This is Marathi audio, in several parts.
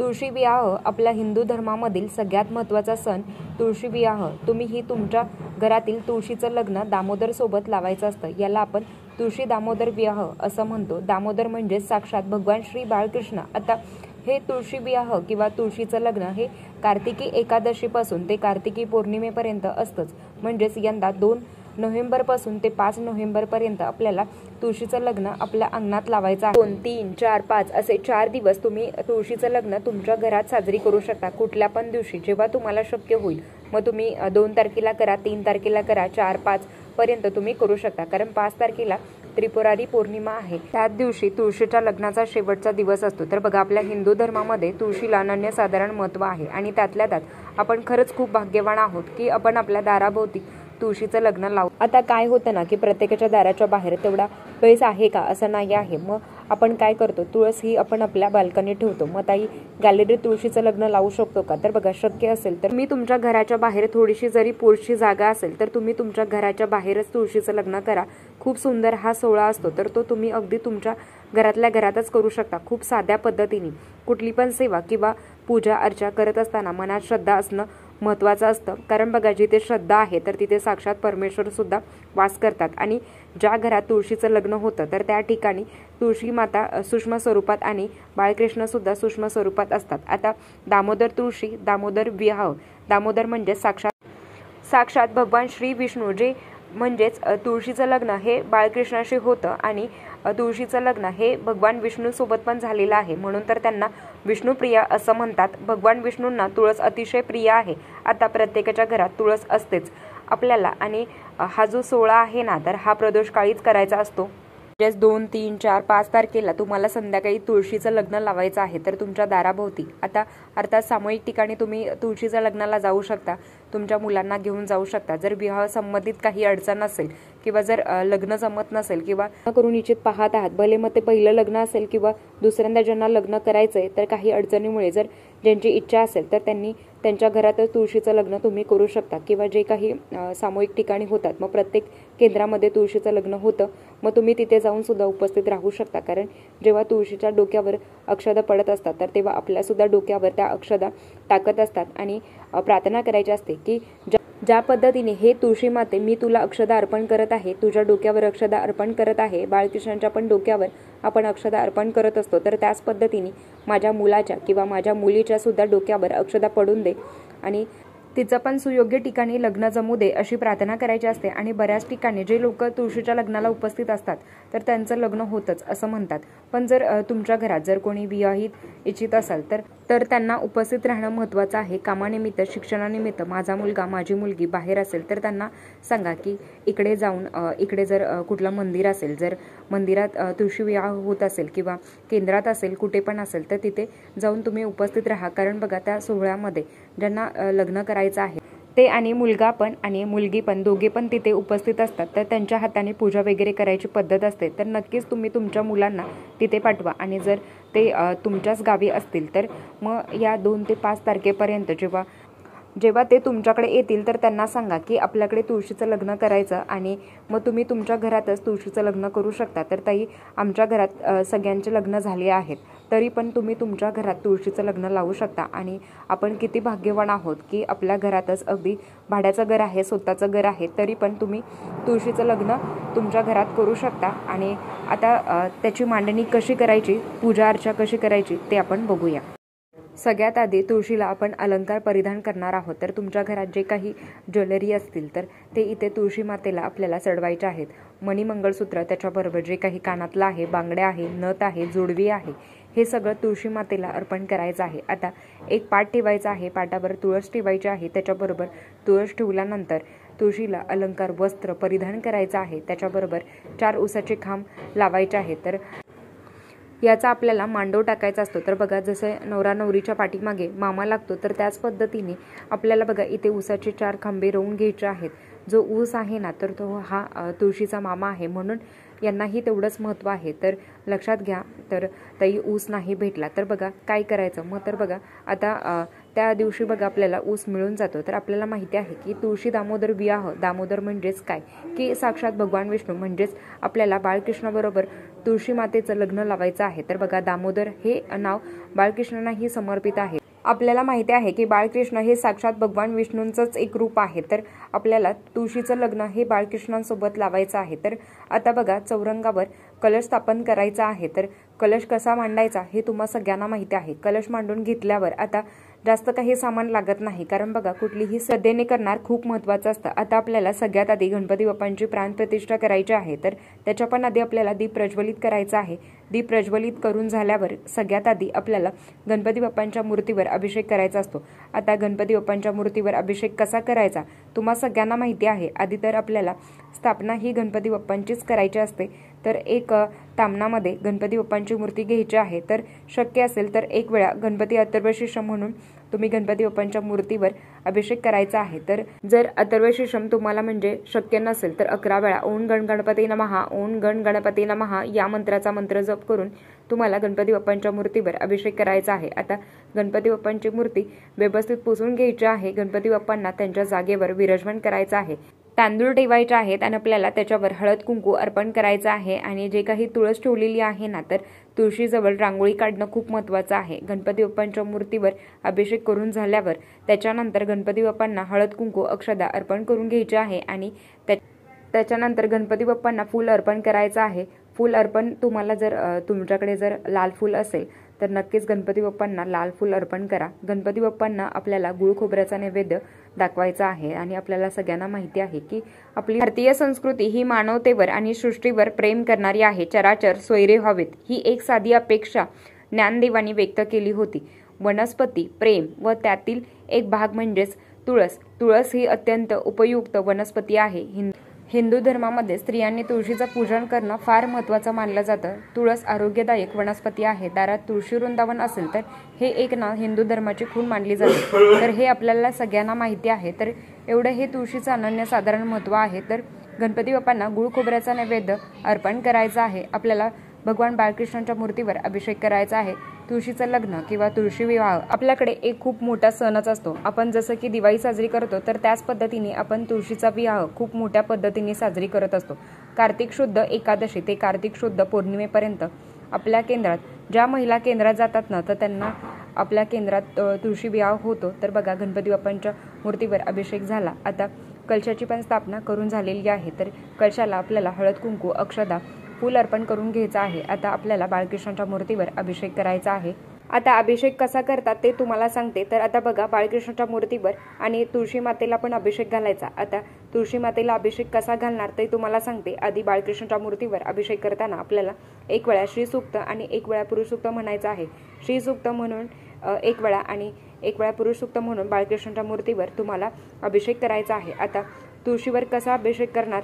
तुळशी विवाह आपल्या हिंदू धर्मामधील सगळ्यात महत्त्वाचा सण तुळशी विवाह. तुम्हीही तुमच्या घरातील तुळशीचं लग्न दामोदर सोबत लावायचं असतं. याला आपण तुळशी दामोदर विवाह असं म्हणतो. दामोदर म्हणजे साक्षात भगवान श्री बाळकृष्ण. आता हे तुळशी विवाह किंवा तुळशीचं लग्न हे कार्तिकी एकादशीपासून ते कार्तिकी पौर्णिमेपर्यंत असतंच. म्हणजेच यंदा 2 नोव्हेंबरपासून ते 5 नोव्हेंबरपर्यंत आपल्याला तुळशीचं लग्न आपल्या अंगणात लावायचं आहे. 2, 3, 4, 5 असे 4 दिवस तुम्ही तुळशीचं लग्न तुमच्या घरात साजरी करू शकता. कुठल्या पण दिवशी जेव्हा तुम्हाला शक्य होईल. मग तुम्ही 2 तारखेला करा, 3 तारखेला करा, 4, 5 पर्यंत तुम्ही करू शकता. कारण 5 तारखेला त्रिपुरारी पौर्णिमा आहे. त्याच दिवशी तुळशीच्या लग्नाचा शेवटचा दिवस असतो. तर बघा, आपल्या हिंदू धर्मामध्ये तुळशीला अनन्यसाधारण महत्त्व आहे आणि त्यातल्या त्यात आपण खरंच खूप भाग्यवान आहोत की आपण आपल्या दाराभोवती तुळशीचं लग्न लावू. आता काय होतं ना की प्रत्येकाच्या दाराच्या बाहेर तेवढा पैसा आहे का असं नाही आहे. मग आपण काय करतो, तुळस ही आपण आपल्या बाल्कनीत ठेवतो. मग ताई गॅलरीत तुळशीचं लग्न लावू शकतो का? तर बघा, शक्य असेल तर मी तुमच्या घराच्या बाहेर थोडीशी जरी पोर्चची जागा असेल तर तुम्ही तुमच्या घराच्या बाहेरच तुळशीचं लग्न करा. खूप सुंदर हा सोहळा असतो. तर तो तुम्ही अगदी तुमच्या घरातल्या घरातच करू शकता. खूप साध्या पद्धतीने कुठली पण सेवा किंवा पूजा अर्चा करत असताना मनात श्रद्धा असणं महत्त्वाचं असतं. कारण बघा, जिथे श्रद्धा आहे तर तिथे साक्षात परमेश्वर सुद्धा वास करतात. आणि ज्या घरात तुळशीचं लग्न होतं तर त्या ठिकाणी तुळशी माता सूक्ष्म स्वरूपात आणि बाळकृष्ण सुद्धा सूक्ष्म स्वरूपात असतात. आता दामोदर तुळशी दामोदर विवाह. दामोदर म्हणजे साक्षात भगवान श्री विष्णू, जे म्हणजेच तुळशीचं लग्न हे बाळकृष्णाशी होतं आणि तुळशीचं लग्न हे भगवान विष्णू सोबत पण झालेलं आहे. म्हणून तर त्यांना विष्णुप्रिया असं म्हणतात. भगवान विष्णूंना तुळस अतिशय प्रिय आहे. आता प्रत्येकाच्या घरात तुळस असतेच आपल्याला. आणि हा जो सोहळा आहे ना, तर हा प्रदोषकाळीच करायचा असतो. 2, 3, 4, 5 तारखेला तुम्हाला संध्याकाळी तुळशीचं लग्न लावायचं आहे. तर तुमच्या दाराभोवती आता अर्थात सामूहिक ठिकाणी तुम्ही तुळशीच्या लग्नाला जाऊ शकता. तुमच्या मुलांना घेऊन जाऊ शकता. जर विवाह संबंधित काही अडचण असेल किंवा जर लग्न जमत नसेल किंवा करून इच्छित पाहत आहात, भले मग ते पहिलं लग्न असेल किंवा दुसऱ्यांदा ज्यांना लग्न करायचंय, तर काही अडचणीमुळे जर ज्यांची इच्छा असेल तर त्यांनी त्यांच्या घरातच तुळशीचं लग्न तुम्ही करू शकता. किंवा जे काही सामूहिक ठिकाणी होतात, मग प्रत्येक केंद्रामध्ये तुळशीचं लग्न होतं, मग तुम्ही तिथे जाऊन सुद्धा उपस्थित राहू शकता. कारण जेव्हा तुळशीच्या डोक्यावर अक्षदा पडत असतात तर तेव्हा आपल्या सुद्धा डोक्यावर त्या अक्षदा टाकत असतात आणि प्रार्थना करायची असते की ज्या पद्धतीने हे तुळशी माते, मी तुला अक्षदा अर्पण करत आहे, तुझ्या डोक्यावर अक्षदा अर्पण करत आहे, बाळकृष्णांच्या पण डोक्यावर आपण अक्षदा अर्पण करत असतो, तर त्याच पद्धतीने माझ्या मुलाच्या किंवा माझ्या मुलीच्या सुद्धा डोक्यावर अक्षदा पडून दे आणि तिचं पण सुयोग्य ठिकाणी लग्न जमू दे अशी प्रार्थना करायची असते. आणि बऱ्याच ठिकाणी जे लोक तुळशीच्या लग्नाला उपस्थित असतात तर त्यांचं लग्न होतंच असं म्हणतात. पण जर तुमच्या घरात जर कोणी विवाहित इच्छित असाल तर त्यांना उपस्थित राहणं महत्त्वाचं आहे. कामानिमित्त, शिक्षणानिमित्त माझा मुलगा माझी मुलगी बाहेर असेल तर त्यांना सांगा की इकडे जाऊन इकडे जर कुठलं मंदिर असेल, जर मंदिरात तुळशी विवाह होत असेल किंवा केंद्रात असेल, कुठे पण असेल तर तिथे जाऊन तुम्ही उपस्थित राहा. कारण बघा, त्या सोहळ्यामध्ये ज्यांना लग्न करायचं आहे ते आणि मुलगा पण आणि मुलगी पण दोघे पण तिथे उपस्थित असतात. तर त्यांच्या हाताने पूजा वगैरे करायची पद्धत असते. तर नक्कीच तुम्ही तुमच्या मुलांना तिथे पाठवा. आणि जर ते तुमच्याच गावी असतील तर मग या 2 ते 5 तारखेपर्यंत जेव्हा ते तुमच्याकडे येतील तर त्यांना सांगा की आपल्याकडे तुळशीचं लग्न करायचं आणि मग तुम्ही तुमच्या घरातच तुळशीचं लग्न करू शकता. तर ताई, आमच्या घरात सगळ्यांचे लग्न झाले आहेत, तरी पण तुम्ही तुमच्या घरात तुळशीचं लग्न लावू शकता. आणि आपण किती भाग्यवान आहोत की आपल्या घरातच अगदी भाड्याचं घर आहे, स्वतःचं घर आहे, तरी पण तुम्ही तुळशीचं लग्न तुमच्या घरात करू शकता. आणि आता त्याची मांडणी कशी करायची, पूजा अर्चा कशी करायची ते आपण बघूया. सगळ्यात आधी तुळशीला आपण अलंकार परिधान करणार आहोत. तर तुमच्या घरात जे काही ज्वेलरी असतील तर ते इथे तुळशी मातेला आपल्याला चढवायचे आहेत. मणी, मंगळसूत्र, त्याच्याबरोबर जे काही कानातलं आहे, बांगड्या आहे, नथ आहे, जोडवी आहे, हे सगळं तुळशी मातेला अर्पण करायचं आहे. आता एक पाट ठेवायचा आहे, पाटावर तुळस ठेवायची आहे. त्याच्याबरोबर तुळस ठेवल्यानंतर तुळशीला अलंकार वस्त्र परिधान करायचं आहे. त्याच्याबरोबर 4 उसाचे खांब लावायचे आहेत. तर याचा आपल्याला मांडव टाकायचा असतो. तर बघा, जसं नवरा नवरीच्या पाठीमागे मामा लागतो तर त्याच पद्धतीने आपल्याला बघा इथे ऊसाचे 4 खांबे रोवून घ्यायचे आहेत. जो ऊस आहे ना, तर तो हा तुळशीचा मामा आहे, म्हणून यांनाही तेवढंच महत्त्व आहे. तर लक्षात घ्या, तर ताई ऊस नाही भेटला तर बघा काय करायचं मग. तर बघा आता त्या दिवशी बघा आपल्याला ऊस मिळून जातो. तर आपल्याला माहिती आहे की तुळशी दामोदर विवाह, दामोदर म्हणजेच काय की साक्षात भगवान विष्णू, म्हणजेच आपल्याला बाळकृष्णाबरोबर तुळशी मातेचं लग्न लावायचं आहे. तर बघा दामोदर हे नाव बाळकृष्णांनाही समर्पित आहे. आपल्याला माहिती आहे की बाळकृष्ण हे साक्षात भगवान विष्णूंचंच एक रूप आहे. तर आपल्याला तुळशीचं लग्न हे बाळकृष्णांसोबत लावायचं आहे. तर आता बघा चौरंगावर कलश स्थापन करायचा आहे. तर कलश कसा मांडायचा हे तुम्हा सगळ्यांना माहिती आहे. कलश मांडून घेतल्यावर आता जास्त काही सामान लागत नाही, कारण बघा कुठलीही श्रद्धेने करणार खूप महत्त्वाचं असतं. आता आपल्याला सगळ्यात आधी गणपती बाप्पांची प्राणप्रतिष्ठा करायची आहे. तर त्याच्या पण आधी आपल्याला दीप प्रज्वलित करायचा आहे. दीप प्रज्वलित करून झाल्यावर सगळ्यात आधी आपल्याला गणपती बाप्पांच्या मूर्तीवर अभिषेक करायचा असतो. आता गणपती बाप्पांच्या मूर्तीवर अभिषेक कसा करायचा तुम्हा सगळ्यांना माहिती आहे. आधी तर आपल्याला स्थापना ही गणपती बाप्पांचीच करायची असते. तर एक तामणामध्ये गणपती बाप्पांची मूर्ती घ्यायची आहे. तर शक्य असेल तर एक वेळा गणपती अथर्वशीर्षम म्हणून तुम्ही गणपती बाप्पांच्या मूर्तीवर अभिषेक करायचा आहे. तर जर अथर्वशीर्षम तुम्हाला म्हणजे शक्य नसेल तर 11 वेळा ओम गण गणपती नमः, ओम गण गणपती नमः या मंत्राचा मंत्र जप करून तुम्हाला गणपती बाप्पांच्या मूर्तीवर अभिषेक करायचा आहे. आता गणपती बाप्पांची मूर्ती व्यवस्थित पुसून घ्यायची आहे. गणपती बाप्पांना त्यांच्या जागेवर विराजमान करायचं आहे. तांदूळ ठेवायचे आहेत आणि आपल्याला त्याच्यावर हळद कुंकू अर्पण करायचं आहे. आणि जे काही तुळस ठेवलेली आहे ना, तर तुळशीजवळ रांगोळी काढणं खूप महत्त्वाचं आहे. गणपती बाप्पांच्या मूर्तीवर अभिषेक करून झाल्यावर त्याच्यानंतर गणपती बाप्पांना हळद कुंकू अक्षदा अर्पण करून घ्यायचे आहे. आणि त्याच्यानंतर गणपती बाप्पांना फूल अर्पण करायचं आहे. फूल अर्पण तुम्हाला जर तुमच्याकडे जर लाल फूल असेल तर नक्कीच गणपती बाप्पांना लाल फूल अर्पण करा. गणपती बाप्पांना आपल्याला गुळ खोबऱ्याचा नैवेद्य दाखवायचा आहे. आणि आपल्याला सगळ्यांना माहिती आहे की आपली भारतीय संस्कृती ही मानवतेवर आणि सृष्टीवर प्रेम करणारी आहे. चराचर सोयरे व्हावेत ही एक साधी अपेक्षा ज्ञानदेवांनी व्यक्त केली होती. वनस्पती प्रेम व त्यातील एक भाग म्हणजेच तुळस. तुळस ही अत्यंत उपयुक्त वनस्पती आहे. हिंदू धर्मामध्ये स्त्रियांनी तुळशीचं पूजन करणं फार महत्त्वाचं मानलं जातं. तुळस आरोग्यदायक वनस्पती आहे. दारात तुळशी वृंदावन असेल तर हे एक ना हिंदू धर्माची खूण मानली जाते. तर हे आपल्याला सगळ्यांना माहिती आहे. तर एवढं हे तुळशीचं अनन्यसाधारण महत्त्व आहे. तर गणपती बाप्पांना गुळ खोबऱ्याचा नैवेद्य अर्पण करायचा आहे. आपल्याला भगवान बाळकृष्णांच्या मूर्तीवर अभिषेक करायचा आहे. तुळशीचं लग्न किंवा तुळशी विवाह आपल्याकडे एक खूप मोठा सणच असतो. आपण जसं की दिवाळी साजरी करतो तर त्याच पद्धतीने आपण तुळशीचा विवाह खूप मोठ्या पद्धतीने साजरी करत असतो. कार्तिक शुद्ध एकादशी ते कार्तिक शुद्ध पौर्णिमेपर्यंत आपल्या केंद्रात ज्या महिला केंद्रात जातात ना, तर त्यांना आपल्या केंद्रात तुळशी विवाह होतो. तर बघा गणपती बाप्पांच्या मूर्तीवर अभिषेक झाला. आता कलशाची पण स्थापना करून झालेली आहे. तर कलशाला आपल्याला हळद कुंकू अक्षदा फूल अर्पण करून घ्यायचं आहे. आता आपल्याला बाळकृष्णाच्या मूर्तीवर अभिषेक करायचा आहे. आता अभिषेक कसा करतात ते तुम्हाला सांगते. तर आता बघा बाळकृष्णाच्या मूर्तीवर आणि तुळशी मातेला पण अभिषेक घालायचा. आता तुळशी मातेला अभिषेक कसा घालणार ते तुम्हाला सांगते. आधी बाळकृष्णाच्या मूर्तीवर अभिषेक करताना आपल्याला एक वेळा श्रीसूक्त आणि एक वेळा पुरुषसूक्त म्हणायचं आहे. श्रीसूक्त म्हणून एक वेळा आणि एक वेळा पुरुषसूक्त म्हणून बाळकृष्णाच्या मूर्तीवर तुम्हाला अभिषेक करायचा आहे. आता तुळशीवर कसा अभिषेक करणार.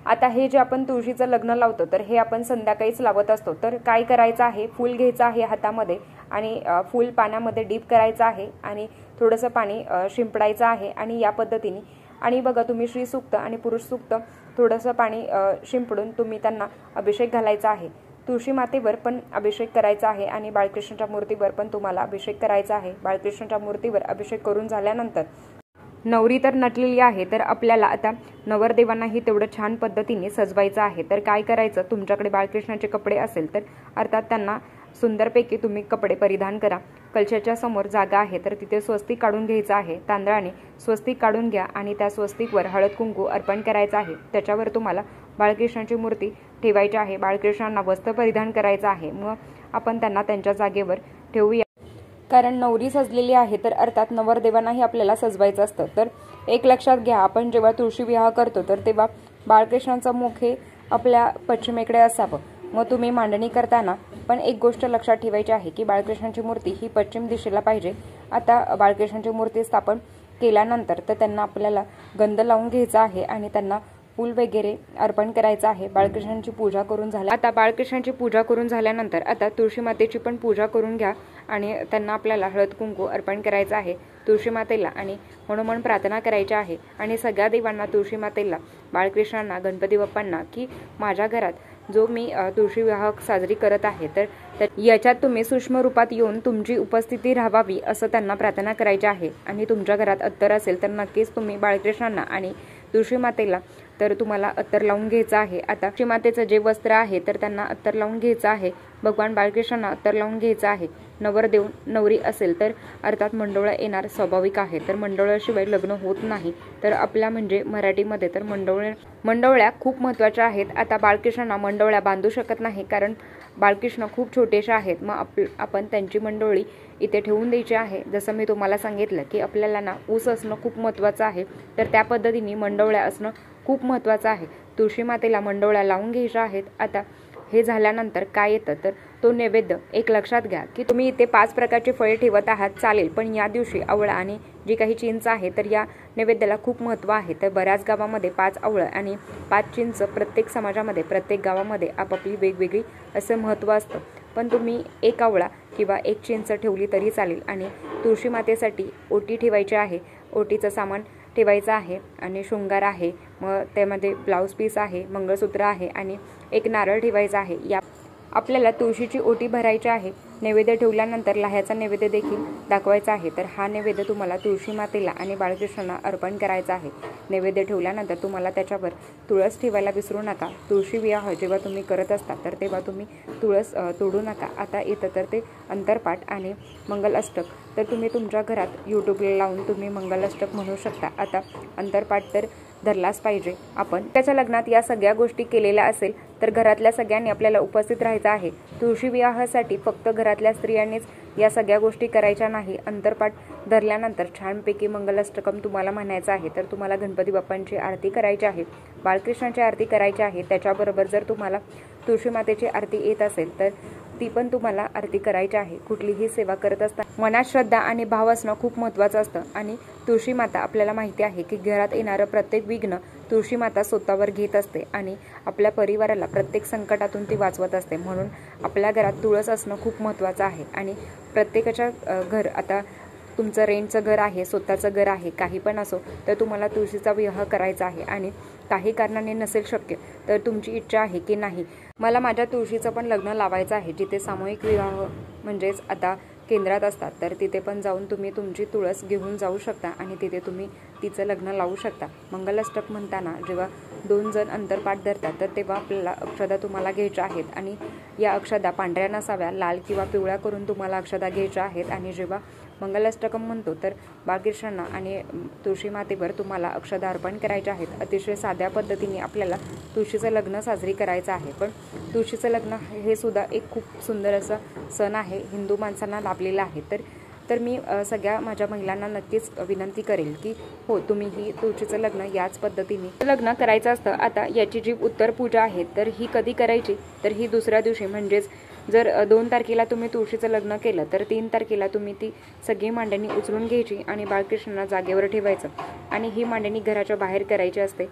आता हे जे आपण तुळशीचं लग्न लावतो तर हे आपण संध्याकाळीच लावत असतो. तर काय करायचं आहे, फूल घ्यायचं आहे हातामध्ये आणि फूल पाण्यामध्ये डीप करायचं आहे आणि थोडंसं पाणी शिंपडायचं आहे. आणि या पद्धतीने आणि बघा तुम्ही श्रीसूक्त आणि पुरुषसूक्त थोडंसं पाणी शिंपडून तुम्ही त्यांना अभिषेक घालायचा आहे. तुळशी मातेवर पण अभिषेक करायचा आहे आणि बाळकृष्णाच्या मूर्तीवर पण तुम्हाला अभिषेक करायचा आहे. बाळकृष्णाच्या मूर्तीवर अभिषेक करून झाल्यानंतर नवरी तर नटलेली आहे. तर आपल्याला आता नवरदेवांनाही तेवढं छान पद्धतीने सजवायचं आहे. तर काय करायचं, तुमच्याकडे बाळकृष्णाचे कपडे असेल तर अर्थात त्यांना सुंदरपैकी तुम्ही कपडे परिधान करा. कलशाच्या समोर जागा आहे तर तिथे स्वस्तिक काढून घ्यायचं आहे. तांदळाने स्वस्तिक काढून घ्या आणि त्या स्वस्तिकवर हळद कुंकू अर्पण करायचं आहे. त्याच्यावर तुम्हाला बाळकृष्णाची मूर्ती ठेवायची आहे. बाळकृष्णांना वस्त्र परिधान करायचं आहे. मग आपण त्यांना त्यांच्या जागेवर ठेवूया. कारण नवरी सजलेली आहे तर अर्थात नवरदेवांनाही आपल्याला सजवायचं असतं. तर एक लक्षात घ्या, आपण जेव्हा तुळशी विवाह करतो तर तेव्हा बाळकृष्णाचं मुख हे आपल्या पश्चिमेकडे असावं. मग तुम्ही मांडणी करताना पण एक गोष्ट लक्षात ठेवायची आहे की बाळकृष्णाची मूर्ती ही पश्चिम दिशेला पाहिजे. आता बाळकृष्णाची मूर्ती स्थापन केल्यानंतर तर त्यांना आपल्याला गंध लावून घ्यायचा आहे आणि त्यांना फूल वगैरे अर्पण करायचं आहे. बाळकृष्णांची पूजा करून झाल्या. आता बाळकृष्णांची पूजा करून झाल्यानंतर आता तुळशी मातेची पण पूजा करून घ्या आणि त्यांना आपल्याला हळद कुंकू अर्पण करायचं आहे तुळशी मातेला आणि म्हणून प्रार्थना करायची आहे. आणि सगळ्या देवांना, तुळशी मातेला, बाळकृष्णांना, गणपती बाप्पांना की माझ्या घरात जो मी तुळशी विवाह साजरी करत आहे तर तर याच्यात तुम्ही सूक्ष्म रूपात येऊन तुमची उपस्थिती राहावी असं त्यांना प्रार्थना करायची आहे। आणि तुमच्या घरात अत्तर असेल तर नक्कीच तुम्ही बाळकृष्णांना आणि तुळशी मातेला तर तुम्हाला अत्तर लावून घ्यायचं आहे। आता तुळशी मातेचं जे वस्त्र आहे तर त्यांना अत्तर लावून घ्यायचं आहे, भगवान बाळकृष्णांना अत्तर लावून घ्यायचं आहे। नवरदेव नवरी असेल तर अर्थात मंडोळा येणार स्वाभाविक आहे, तर मंडोळ्याशिवाय लग्न होत नाही। तर आपल्या म्हणजे मराठीमध्ये तर मंडोळ्या खूप महत्त्वाच्या आहेत। आता बाळकृष्णांना मंडोळ्या बांधू शकत नाही कारण बाळकृष्ण खूप छोटेसे आहेत, मग आपण त्यांची मंडोळी इथे ठेवून द्यायची आहे। जसं मी तुम्हाला सांगितलं की आपल्याला ना ऊस असणं खूप महत्त्वाचं आहे, तर त्या पद्धतीने मंडोळ्या असणं खूप महत्त्वाचं आहे। तुळशी मातेला मंडोळ्या लावून घ्यायच्या आहेत। आता हे झाल्यानंतर काय येतं तर तो नैवेद्य एक लक्षात घ्या की तुम्ही इथे 5 प्रकारचे फळे ठेवत आहात चालेल, पण या दिवशी आवळा आणि जी काही चिंच आहे तर या नैवेद्याला खूप महत्त्व आहे। तर बऱ्याच गावामध्ये 5 आवळं आणि 5 चिंच, प्रत्येक समाजामध्ये प्रत्येक गावामध्ये आपापली वेगवेगळी असं महत्त्व असतं, पण तुम्ही एक आवळा किंवा एक चिंच ठेवली तरी चालेल। आणि तुळशी मातेसाठी ओटी ठेवायची आहे, ओटीचं सामान ठेवायचं आहे आणि शृंगार आहे, मग त्यामध्ये ब्लाऊज पीस आहे, मंगळसूत्र आहे आणि एक नारळ ठेवायचा आहे। या आपल्याला तुळशीची ओटी भरायची आहे। नैवेद्य ठेवल्यानंतर लाह्याचा नैवेद्य देखील दाखवायचा आहे, तर हा नैवेद्य तुम्हाला तुळशी मातेला आणि बाळकृष्णांना अर्पण करायचा आहे। नैवेद्य ठेवल्यानंतर तुम्हाला त्याच्यावर तुळस ठेवायला विसरू नका। तुळशी विवाह जेव्हा तुम्ही करत असता तर तेव्हा तुम्ही तुळस तोडू नका। आता येतं तर ते अंतरपाठ आणि मंगलाष्टक, तर तुम्ही तुमच्या घरात यूट्यूबला लावून तुम्ही मंगलाष्टक म्हणू शकता। आता अंतरपाठ तर धरलाच पाहिजे आपण। त्याच्या लग्नात या सगळ्या गोष्टी केलेल्या असेल तर घरातल्या सगळ्यांनी आपल्याला उपस्थित राहायचं आहे। तुळशी विवाहासाठी फक्त घरातल्या स्त्रियांनीच या सगळ्या गोष्टी करायच्या नाही। अंतरपाठ धरल्यानंतर छानपैकी मंगलाष्टकम तुम्हाला म्हणायचं आहे, तर तुम्हाला गणपती बाप्पांची आरती करायची आहे, बाळकृष्णाची आरती करायची आहे। त्याच्याबरोबर जर तुम्हाला तुळशी मातेची आरती येत असेल तर ती पण तुम्हाला आरती करायची आहे। कुठलीही सेवा करत असताना मनात श्रद्धा आणि भाव असणं खूप महत्त्वाचं असतं। आणि तुळशी माता आपल्याला माहिती आहे की घरात येणारं प्रत्येक विघ्न तुळशी माता स्वतःवर घेत असते आणि आपल्या परिवाराला प्रत्येक संकटातून ती वाचवत असते। म्हणून आपल्या घरात तुळस असणं खूप महत्त्वाचं आहे। आणि प्रत्येकाच्या घर, आता तुमचं रेंटचं घर आहे, स्वतःचं घर आहे, काही पण असो, तर तुम्हाला तुळशीचा विवाह करायचा आहे। आणि काही कारणाने नसेल शक्य तर तुमची इच्छा आहे की नाही मला माझ्या तुळशीचं पण लग्न लावायचं आहे, जिथे सामूहिक विवाह म्हणजेच आता केंद्रात असतात, तर तिथे पण जाऊन तुम्ही तुमची तुळस घेऊन जाऊ शकता आणि तिथे तुम्ही तिचं लग्न लावू शकता। मंगलाष्टक म्हणताना जेव्हा 2 जण अंतरपाठ धरतात तर तेव्हा आपल्याला अक्षदा तुम्हाला घ्यायच्या आहेत आणि या अक्षदा पांढऱ्या नसाव्या, लाल किंवा पिवळ्या करून तुम्हाला अक्षदा घ्यायच्या आहेत। आणि जेव्हा मंगलाष्टकम म्हणतो तर बाळकृष्णांना आणि तुळशी मातेवर तुम्हाला अक्षदा अर्पण करायच्या आहेत। अतिशय साध्या पद्धतीने आपल्याला तुळशीचं लग्न साजरी करायचं आहे, पण तुळशीचं लग्न हे सुद्धा एक खूप सुंदर असं सण आहे, हिंदू माणसांना लाभलेला आहे। तर मी सगळ्या माझ्या महिलांना नक्कीच विनंती करेल की हो, तुम्ही ही तुळशीचं लग्न याच पद्धतीने लग्न करायचं असतं। आता याची जी उत्तर पूजा आहे तर ही कधी करायची तर ही दुसऱ्या दिवशी, म्हणजेच जर 2 तारखेला तुम्ही तुळशीचं लग्न केलं तर 3 तारखेला तुम्ही ती सगळी मांडणी उचलून घ्यायची आणि बाळकृष्णांना जागेवर ठेवायचं आणि ही मांडणी घराच्या बाहेर करायची असते।